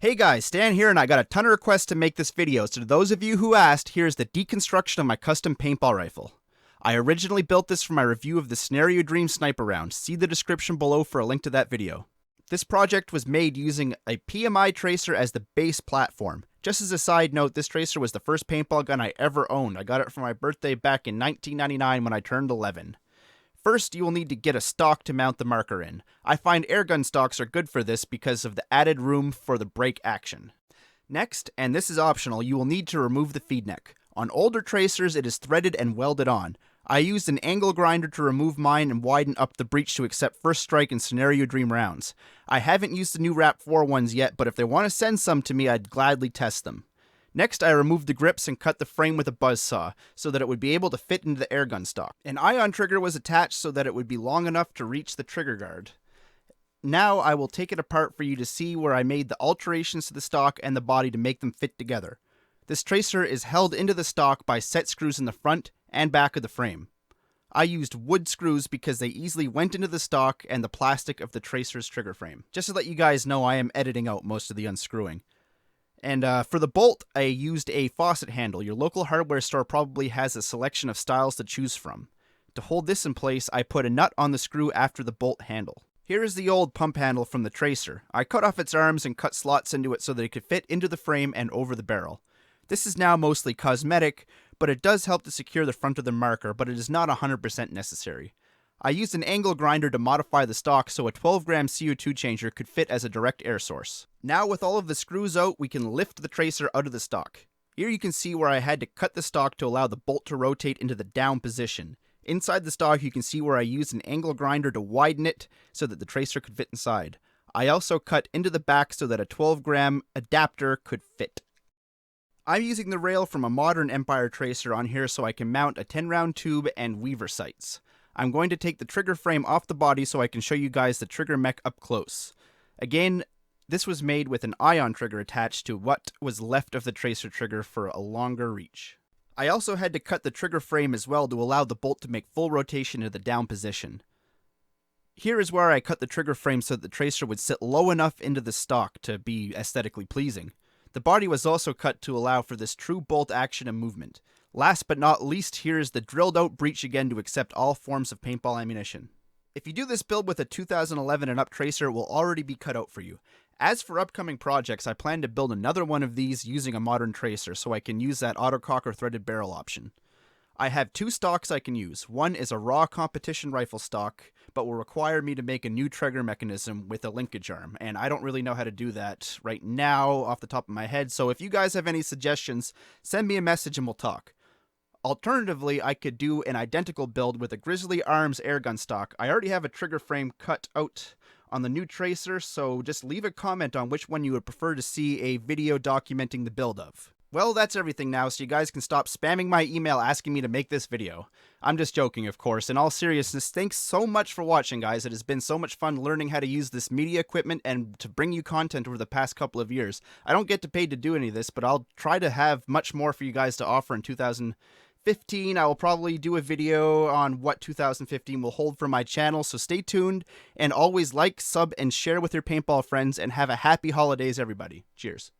Hey guys, Stan here, and I got a ton of requests to make this video, so to those of you who asked, here's the deconstruction of my custom paintball rifle. I originally built this for my review of the Scenario Dream sniper round. See the description below for a link to that video. This project was made using a PMI tracer as the base platform. Just as a side note, this tracer was the first paintball gun I ever owned. I got it for my birthday back in 1999 when I turned 11. First, you will need to get a stock to mount the marker in. I find airgun stocks are good for this because of the added room for the brake action. Next, and this is optional, you will need to remove the feed neck. On older tracers, it is threaded and welded on. I used an angle grinder to remove mine and widen up the breech to accept first strike and Scenario Dream rounds. I haven't used the new Wrap 4 ones yet, but if they want to send some to me, I'd gladly test them. Next, I removed the grips and cut the frame with a buzzsaw, so that it would be able to fit into the airgun stock. An ion trigger was attached so that it would be long enough to reach the trigger guard. Now I will take it apart for you to see where I made the alterations to the stock and the body to make them fit together. This tracer is held into the stock by set screws in the front and back of the frame. I used wood screws because they easily went into the stock and the plastic of the tracer's trigger frame. Just to let you guys know, I am editing out most of the unscrewing. And for the bolt, I used a faucet handle. Your local hardware store probably has a selection of styles to choose from. To hold this in place, I put a nut on the screw after the bolt handle. Here is the old pump handle from the tracer. I cut off its arms and cut slots into it so that it could fit into the frame and over the barrel. This is now mostly cosmetic, but it does help to secure the front of the marker, but it is not 100% necessary. I used an angle grinder to modify the stock so a 12-gram CO2 changer could fit as a direct air source. Now with all of the screws out, we can lift the tracer out of the stock. Here you can see where I had to cut the stock to allow the bolt to rotate into the down position. Inside the stock you can see where I used an angle grinder to widen it so that the tracer could fit inside. I also cut into the back so that a 12-gram adapter could fit. I'm using the rail from a modern Empire tracer on here so I can mount a 10-round tube and weaver sights. I'm going to take the trigger frame off the body so I can show you guys the trigger mech up close. Again, this was made with an ion trigger attached to what was left of the tracer trigger for a longer reach. I also had to cut the trigger frame as well to allow the bolt to make full rotation into the down position. Here is where I cut the trigger frame so that the tracer would sit low enough into the stock to be aesthetically pleasing. The body was also cut to allow for this true bolt action and movement. Last but not least, here is the drilled out breech again to accept all forms of paintball ammunition. If you do this build with a 2011 and up tracer, it will already be cut out for you. As for upcoming projects, I plan to build another one of these using a modern tracer so I can use that autocock or threaded barrel option. I have two stocks I can use. One is a raw competition rifle stock, but will require me to make a new trigger mechanism with a linkage arm, and I don't really know how to do that right now off the top of my head, so if you guys have any suggestions, send me a message and we'll talk. Alternatively, I could do an identical build with a Grizzly Arms airgun stock. I already have a trigger frame cut out on the new tracer, so just leave a comment on which one you would prefer to see a video documenting the build of. Well, that's everything now, so you guys can stop spamming my email asking me to make this video. I'm just joking, of course. In all seriousness, thanks so much for watching, guys. It has been so much fun learning how to use this media equipment and to bring you content over the past couple of years. I don't get paid to do any of this, but I'll try to have much more for you guys to offer in 2015. I will probably do a video on what 2015 will hold for my channel, so stay tuned, and always like, sub, and share with your paintball friends, and have a happy holidays, everybody. Cheers.